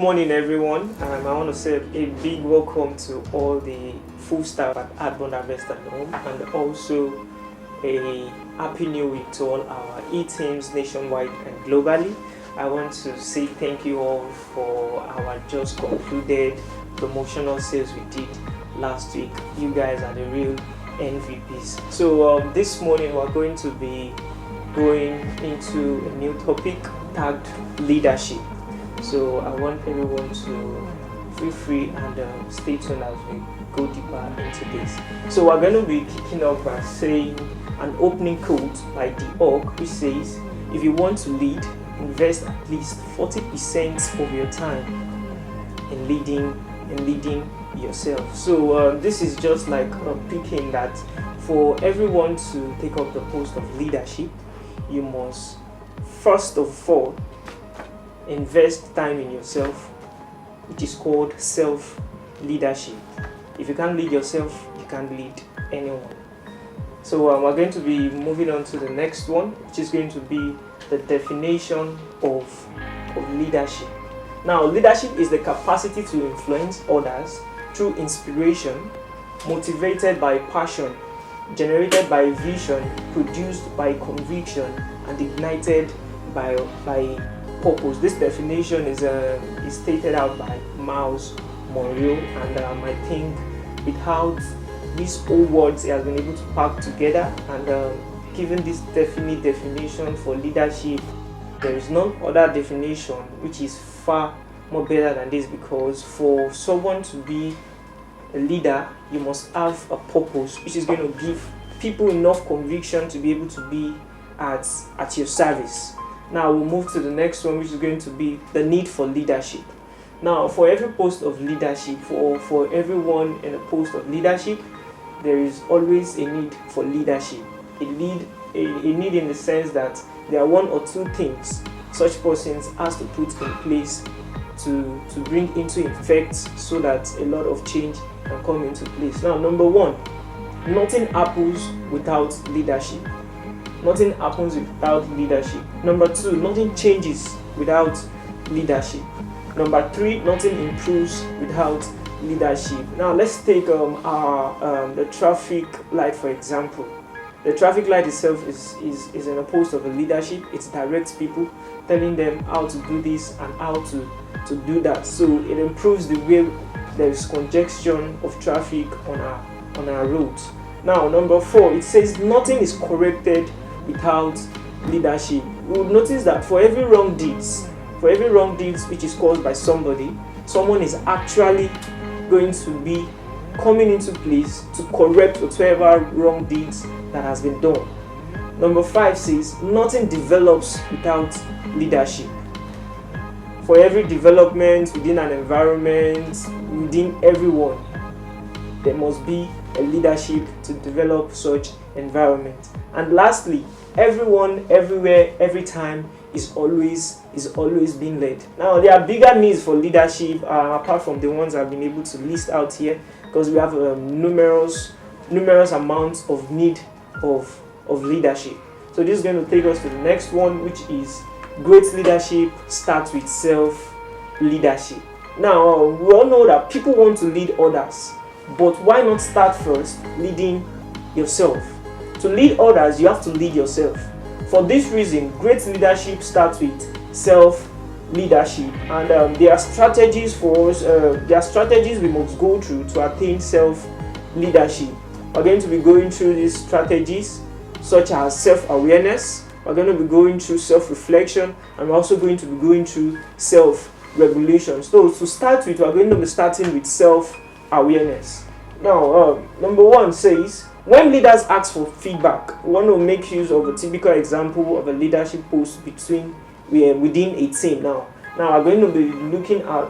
morning, everyone. I want to say a big welcome to all the full staff at Adbond Virtual Staff, and also a happy new week to all our eTeams nationwide and globally. I want to say thank you all for our just concluded promotional sales we did last week. You guys are the real MVPs. So this morning we're going to be going into a new topic tagged leadership. So I want everyone to feel free and stay tuned as we go deeper into this. So we're going to be kicking off by saying an opening quote by Idowu, which says, if you want to lead, invest at least 40% of your time in leading yourself. So this is just like picking that for everyone to take up the post of leadership, you must first of all invest time in yourself, which is called self-leadership. If you can't lead yourself, you can't lead anyone. So we're going to be moving on to the next one, which is going to be the definition of leadership. Now, leadership is the capacity to influence others through inspiration, motivated by passion, generated by vision, produced by conviction, and ignited by purpose. This definition is stated out by Miles Monroe, and I think it has these old words he has been able to pack together, and given this definite definition for leadership, there is no other definition which is far more better than this, because for someone to be a leader, you must have a purpose which is going to give people enough conviction to be able to be at your service. Now we'll move to the next one, which is going to be the need for leadership. Now, for every post of leadership, for everyone in a post of leadership, there is always a need for leadership. A need in the sense that there are one or two things such persons has to put in place to bring into effect so that a lot of change can come into place. Now, number one, nothing happens without leadership. Nothing happens without leadership. Number two, nothing changes without leadership. Number three, nothing improves without leadership. Now let's take the traffic light for example. The traffic light itself is in a post of a leadership. It directs people, telling them how to do this and how to do that. So it improves the way there is congestion of traffic on our roads. Now number four, it says nothing is corrected without leadership. We will notice that for every wrong deeds which is caused by somebody, someone is actually going to be coming into place to correct whatever wrong deeds that has been done. Number five says nothing develops without leadership. For every development within an environment, within everyone, there must be a leadership to develop such environment. And lastly, everyone, everywhere, every time is always being led. Now, there are bigger needs for leadership apart from the ones I've been able to list out here, because we have numerous amounts of need of leadership. So this is going to take us to the next one, which is great leadership starts with self-leadership. Now, we all know that people want to lead others, but why not start first leading yourself? To lead others, you have to lead yourself. For this reason, great leadership starts with self-leadership, and there are strategies for us. There are strategies we must go through to attain self-leadership. We're going to be going through these strategies, such as self-awareness. We're going to be going through self-reflection, and we're also going to be going through self-regulation. So to start with, we're going to be starting with self-awareness. Now, number one says, when leaders ask for feedback, we want to make use of a typical example of a leadership post within a team. Now we're going to be looking at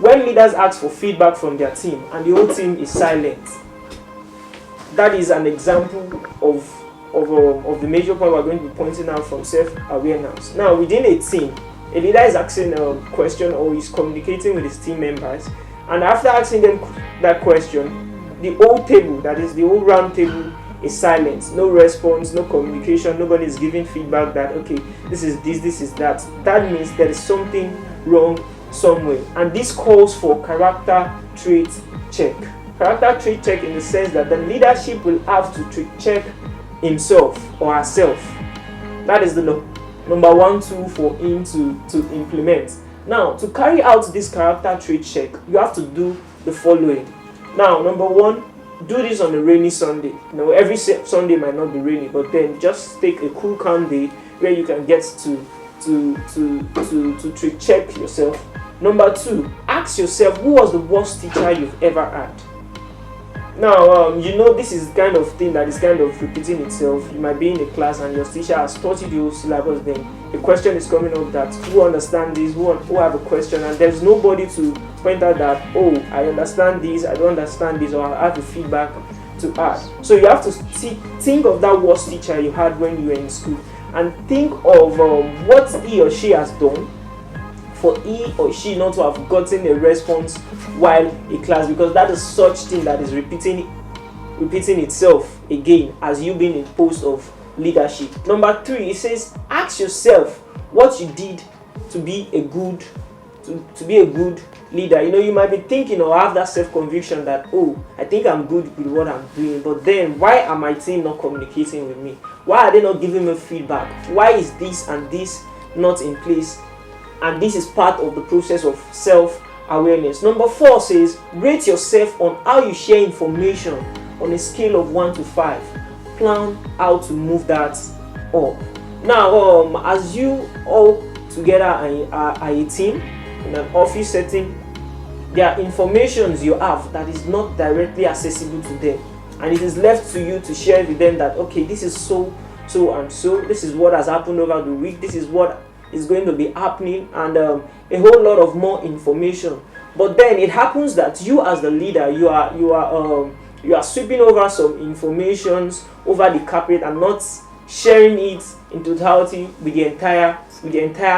when leaders ask for feedback from their team and the whole team is silent. That is an example of the major point we're going to be pointing out from self-awareness. Now, within a team, a leader is asking a question or is communicating with his team members, and after asking them that question, the whole table, that is the whole round table, is silent. No response, no communication, nobody is giving feedback that okay, this is this is that. That means there is something wrong somewhere, and this calls for character trait check. Character trait check in the sense that the leadership will have to trait check himself or herself. That is the number one tool for him to implement. Now, to carry out this character trait check, you have to do the following. Now, number one, do this on a rainy Sunday. Every Sunday might not be rainy, but then just take a cool, calm day where you can get to trait check yourself. Number two, ask yourself, who was the worst teacher you've ever had? Now, this is kind of thing that is kind of repeating itself. You might be in a class and your teacher has taught you the whole syllabus, then a question is coming up that who understand this, who have a question, and there's nobody to point out that, oh, I understand this, I don't understand this, or I have a feedback to add. So you have to think of that worst teacher you had when you were in school, and think of what he or she has done for he or she not to have gotten a response while in class, because that is such thing that is repeating itself again as you being in post of leadership. Number three, it says ask yourself what you did to be a good leader. You might be thinking or have that self-conviction that, oh, I think I'm good with what I'm doing, but then why are my team not communicating with me? Why are they not giving me feedback? Why is this and this not in place? And this is part of the process of self-awareness. Number four says rate yourself on how you share information on a scale of 1 to 5. Plan how to move that up. Now, as you all together are a team in an office setting, there are informations you have that is not directly accessible to them, and it is left to you to share with them that, okay, this is so and so, this is what has happened over the week, this is what is going to be happening, and a whole lot of more information. But then it happens that you as the leader, you are sweeping over some informations over the carpet and not sharing it in totality with the entire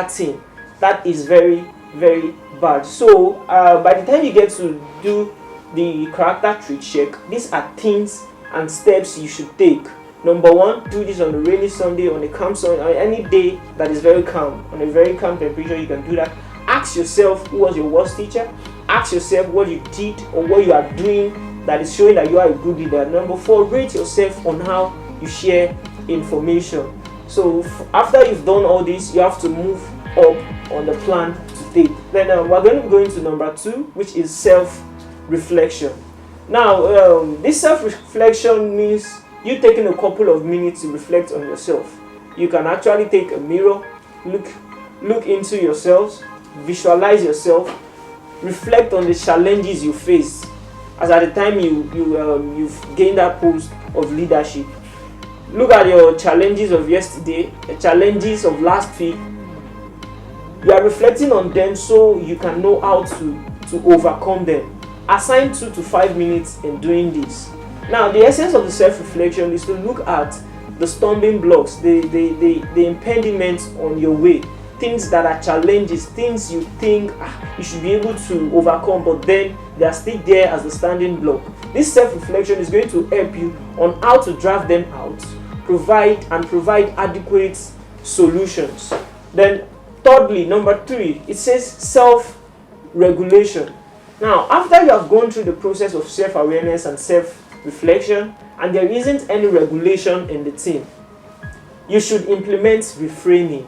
team. That is very, very bad. So by the time you get to do the character trait check, these are things and steps you should take. Number one, do this on a rainy Sunday, on a calm Sunday, on any day that is very calm, on a very calm temperature. You can do that. Ask yourself, who was your worst teacher? Ask yourself what you did or what you are doing that is showing that you are a good leader. Number four, rate yourself on how you share information. So after you've done all this, you have to move up on the plan to take. Then we're going to go into number two, which is self-reflection. Now, this self-reflection means you taking a couple of minutes to reflect on yourself. You can actually take a mirror, look into yourselves, visualize yourself, reflect on the challenges you face as at the time you've gained that post of leadership. Look at your challenges of yesterday, the challenges of last week. You are reflecting on them so you can know how to overcome them. Assign 2 to 5 minutes in doing this. Now, the essence of the self-reflection is to look at the stumbling blocks, the impediments on your way, things that are challenges, things you think you should be able to overcome, but then they are still there as the standing block. This self-reflection is going to help you on how to draft them out, provide adequate solutions. Then, thirdly, number 3, it says self-regulation. Now, after you have gone through the process of self-awareness and self-reflection, and there isn't any regulation in the team, you should implement reframing.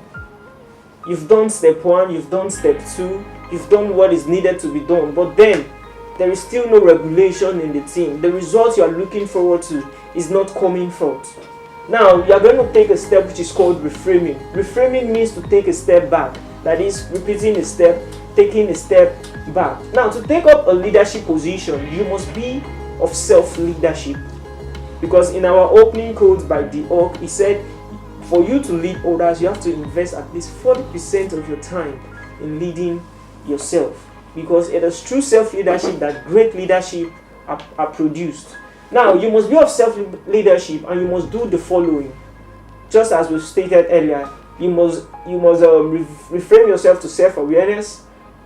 You've done step 1, you've done step 2, you've done what is needed to be done, but then there is still no regulation in the team. The result you are looking forward to is not coming forth. Now, you are going to take a step which is called reframing. Reframing means to take a step back. That is, repeating a step, taking a step back. Now, to take up a leadership position, you must be of self-leadership. Because in our opening quotes by the org, he said, for you to lead others, you have to invest at least 40% of your time in leading yourself. Because it is through self-leadership that great leadership are produced. Now, you must be of self-leadership and you must do the following. Just as we stated earlier, you must reframe yourself to self-awareness,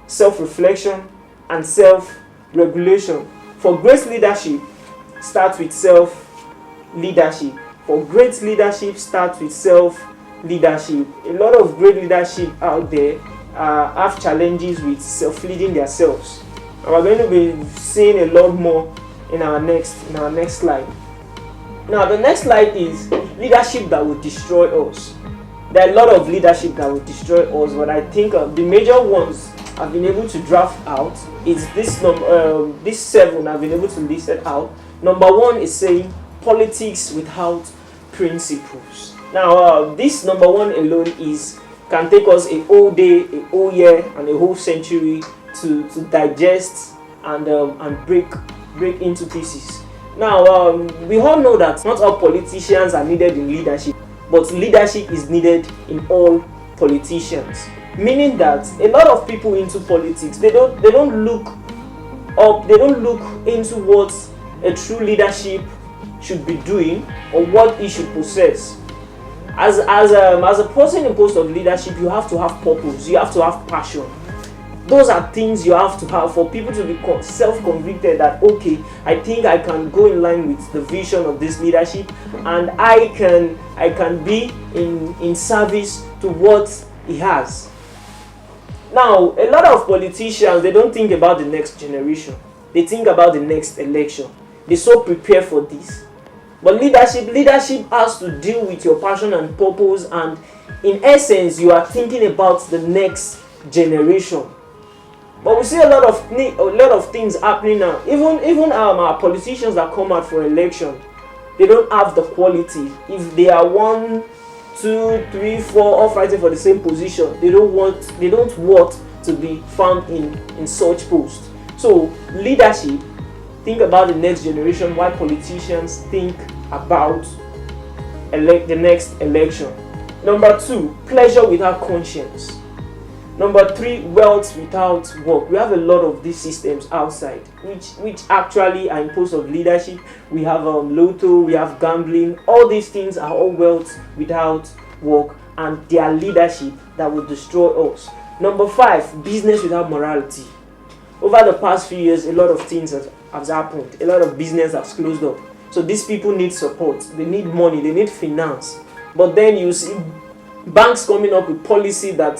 self-reflection, and self-regulation. For great leadership, start with self-leadership. For great leadership, start with self-leadership. A lot of great leadership out there have challenges with self-leading themselves. And we're going to be seeing a lot more in our next slide. Now the next slide is leadership that will destroy us. There are a lot of leadership that will destroy us, but I think the major ones I've been able to draft out is this 7 I've been able to list it out. Number 1 is saying politics without principles. Now this number 1 alone can take us a whole day, a whole year, and a whole century to digest and break into pieces. Now we all know that not all politicians are needed in leadership, but leadership is needed in all politicians. Meaning that a lot of people into politics, they don't look up, they don't look into what a true leadership should be doing or what it should possess. As a person in post of leadership, you have to have purpose, you have to have passion. Those are things you have to have for people to be self-convicted that, okay, I think I can go in line with the vision of this leadership, and I can be in service to what he has. Now, a lot of politicians, they don't think about the next generation. They think about the next election. They so prepare for this. But leadership has to deal with your passion and purpose, and in essence, you are thinking about the next generation. But we see a lot of things happening now. Even our politicians that come out for election, they don't have the quality. If they are 1, 2, 3, 4 all fighting for the same position, they don't want to be found in such posts. So leadership, think about the next generation, while politicians think about the next election. Number 2, pleasure without conscience. Number 3, wealth without work. We have a lot of these systems outside, which actually are in post of leadership. We have lotto, we have gambling. All these things are all wealth without work, and they are leadership that will destroy us. Number 5, business without morality. Over the past few years, a lot of things have happened. A lot of business has closed up. So these people need support. They need money. They need finance. But then you see banks coming up with policy that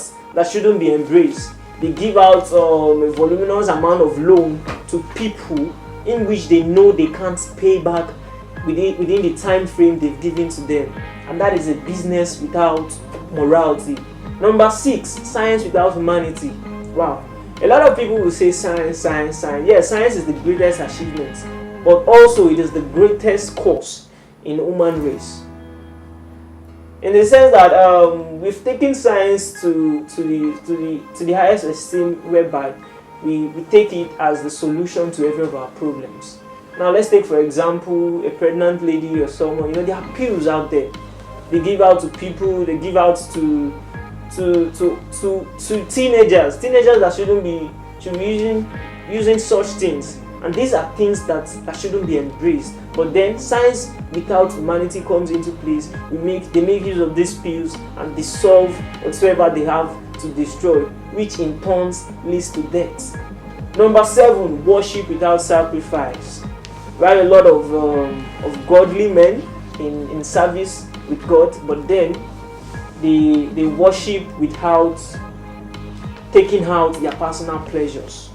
shouldn't be embraced. They give out a voluminous amount of loan to people in which they know they can't pay back within the time frame they've given to them. And that is a business without morality. Number 6, science without humanity. Wow. A lot of people will say science. Yes, science is the greatest achievement, but also it is the greatest cause in human race. In the sense that we've taken science to the highest esteem, whereby we take it as the solution to every of our problems. Now let's take for example a pregnant lady or someone. There are pills out there. They give out to people. They give out to teenagers that should be using such things. And these are things that shouldn't be embraced. But then science without humanity comes into place. They make use of these pills and dissolve whatsoever they have to destroy, which in turn leads to death. Number 7, worship without sacrifice. We have a lot of godly men in service with God, but then they worship without taking out their personal pleasures.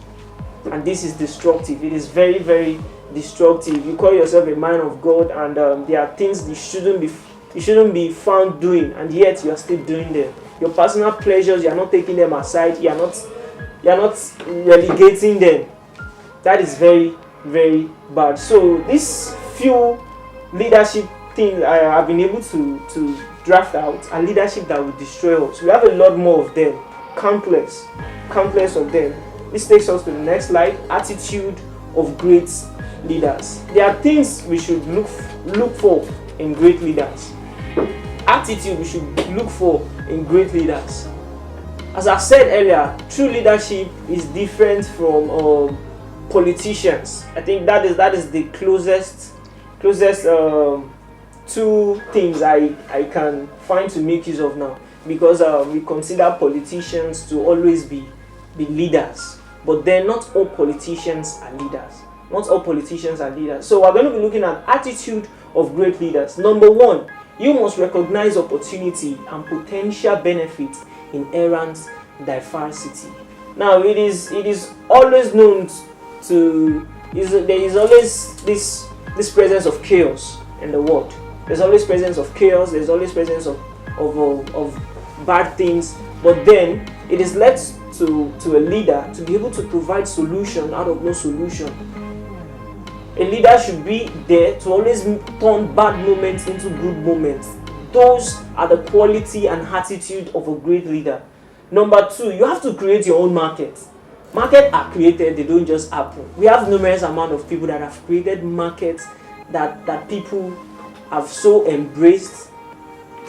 And this is destructive. It is very, very destructive. You call yourself a man of God, and there are things you shouldn't be found doing, and yet you are still doing them. Your personal pleasures, you are not taking them aside. You are not relegating them. That is very, very bad. So these few leadership things I have been able to draft out are leadership that will destroy us. We have a lot more of them, countless of them. This takes us to the next slide. Attitude of great leaders. There are things we should look for in great leaders. Attitude we should look for in great leaders. As I said earlier, true leadership is different from politicians. I think that is the closest two things I can find to make use of now, because we consider politicians to always be leaders, but then not all politicians are leaders. Not all politicians are leaders. So we're going to be looking at attitude of great leaders. Number 1, you must recognize opportunity and potential benefits inherent diversity. Now it is always known there is always this presence of chaos in the world. There's always presence of chaos, there's always presence of bad things, but then it is left to a leader to be able to provide solution out of no solution. A leader should be there to always turn bad moments into good moments. Those are the quality and attitude of a great leader. Number 2, you have to create your own market. Markets are created, they don't just happen. We have numerous amount of people that have created markets that people have so embraced,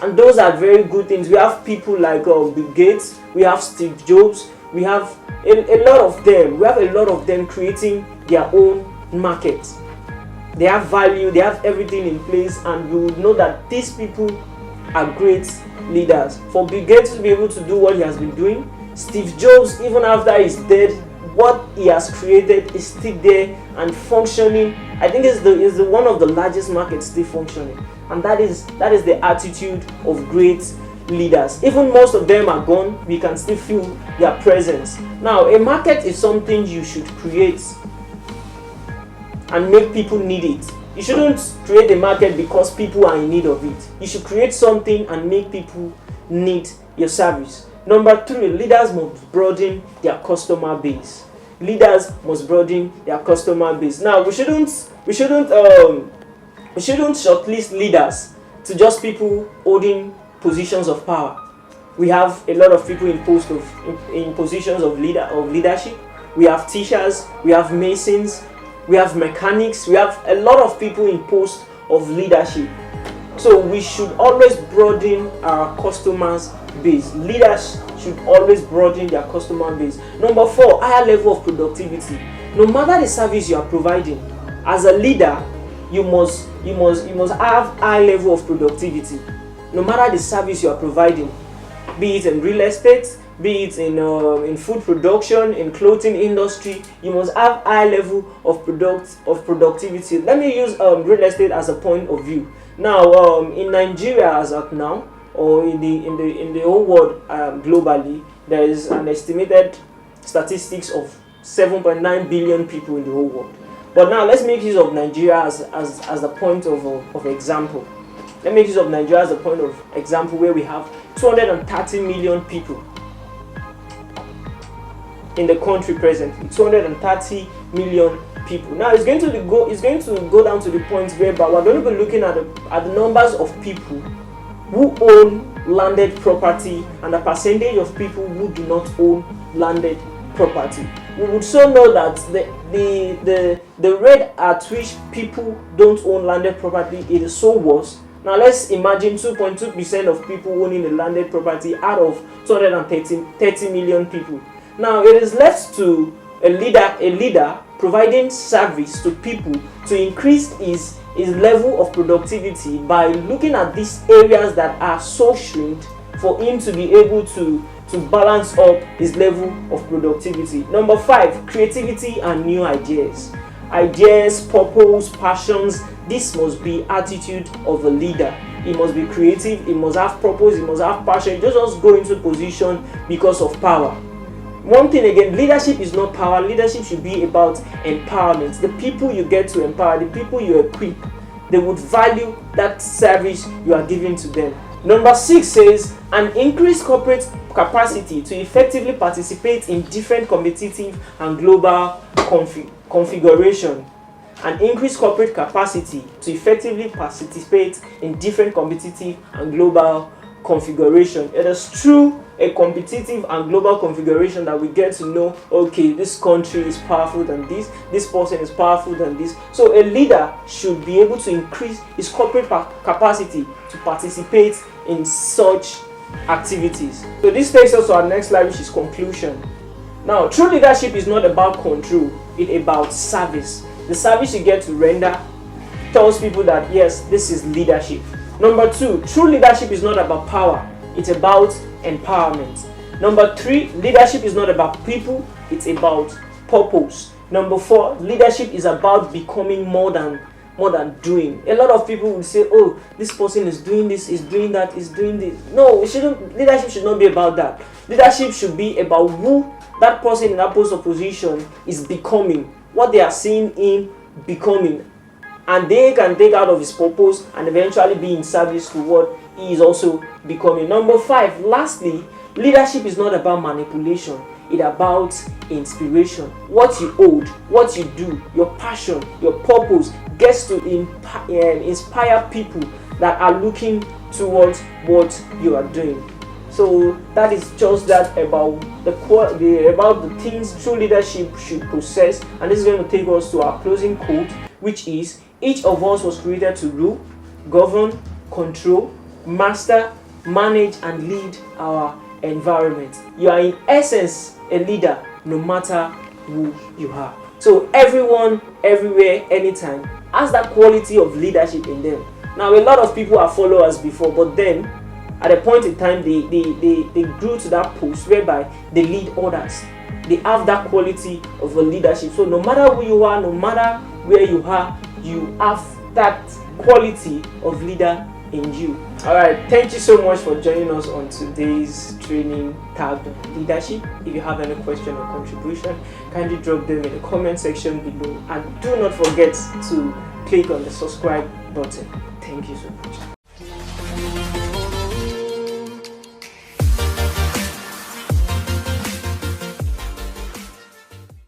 and those are very good things. We have people like Bill Gates, we have Steve Jobs, we have a lot of them. We have a lot of them creating their own markets. They have value, they have everything in place, and you would know that these people are great leaders. For Bill Gates to be able to do what he has been doing, Steve Jobs, even after he's dead, what he has created is still there and functioning. I think is the one of the largest markets still functioning, and that is the attitude of great leaders. Even most of them are gone, we can still feel their presence. Now, a market is something you should create and make people need it. You shouldn't create a market because people are in need of it. You should create something and make people need your service. Number 3, leaders must broaden their customer base. Leaders must broaden their customer base. Now, we shouldn't shortlist leaders to just people holding positions of power. We have a lot of people in positions of leadership. We have teachers, we have masons, we have mechanics, we have a lot of people in posts of leadership. So we should always broaden our customers base. Leaders should always broaden their customer base. Number 4, higher level of productivity. No matter the service you are providing, as a leader, you must have high level of productivity. No matter the service you are providing, be it in real estate, be it in food production, in clothing industry, you must have high level of productivity. Let me use real estate as a point of view. Now, in Nigeria as of now, or in the whole world globally, there is an estimated statistics of 7.9 billion people in the whole world. But now let's make use of Nigeria as a point of example. Let me make use of Nigeria as a point of example where we have 230 million people in the country presently. 230 million people. Now it's going to go down to the point whereby we're going to be looking at the numbers of people who own landed property and the percentage of people who do not own landed property. We would so know that the rate at which people don't own landed property is so worse. Now let's imagine 2.2% of people owning a landed property out of 230 million people. Now it is left to a leader providing service to people to increase his level of productivity by looking at these areas that are so shrinked for him to be able to balance up his level of productivity. Number 5, creativity and new ideas. Ideas, purpose, passions. This must be attitude of a leader. He must be creative, he must have purpose, he must have passion. He just go into position because of power. One thing again, leadership is not power. Leadership should be about empowerment. The people you get to empower, the people you equip, they would value that service you are giving to them. Number 6 says an increased corporate capacity to effectively participate in different competitive and global configuration. An increased corporate capacity to effectively participate in different competitive and global configuration. It is through a competitive and global configuration that we get to know, okay, this country is powerful than this person is powerful than this. So a leader should be able to increase his corporate capacity to participate in such activities. So this takes us to our next slide, which is conclusion. Now, true leadership is not about control, it's about service. The service you get to render tells people that yes, this is leadership. Number 2, true leadership is not about power, it's about empowerment. Number 3, leadership is not about people, it's about purpose. Number 4, leadership is about becoming more than more than doing. A lot of people will say, oh, this person is doing this, is doing that, is doing this. No, leadership should not be about that. Leadership should be about who that person in that post of position is becoming, what they are seeing him becoming, and they can take out of his purpose and eventually be in service to what he is also becoming. Number 5, lastly, leadership is not about manipulation. It's about inspiration. What you hold, what you do, your passion, your purpose gets to inspire people that are looking towards what you are doing. So that is just that about the things true leadership should possess. And this is going to take us to our closing quote, which is, each of us was created to rule, govern, control, master, manage, and lead our environment. You are in essence a leader, no matter who you are. So everyone, everywhere, anytime has that quality of leadership in them. Now, a lot of people are followers before, but then at a point in time they grew to that post whereby they lead others. They have that quality of a leadership. So no matter who you are, no matter where you are, you have that quality of leader in you. Alright, thank you so much for joining us on today's training tagged leadership. If you have any question or contribution, kindly drop them in the comment section below, and do not forget to click on the subscribe button. Thank you so much.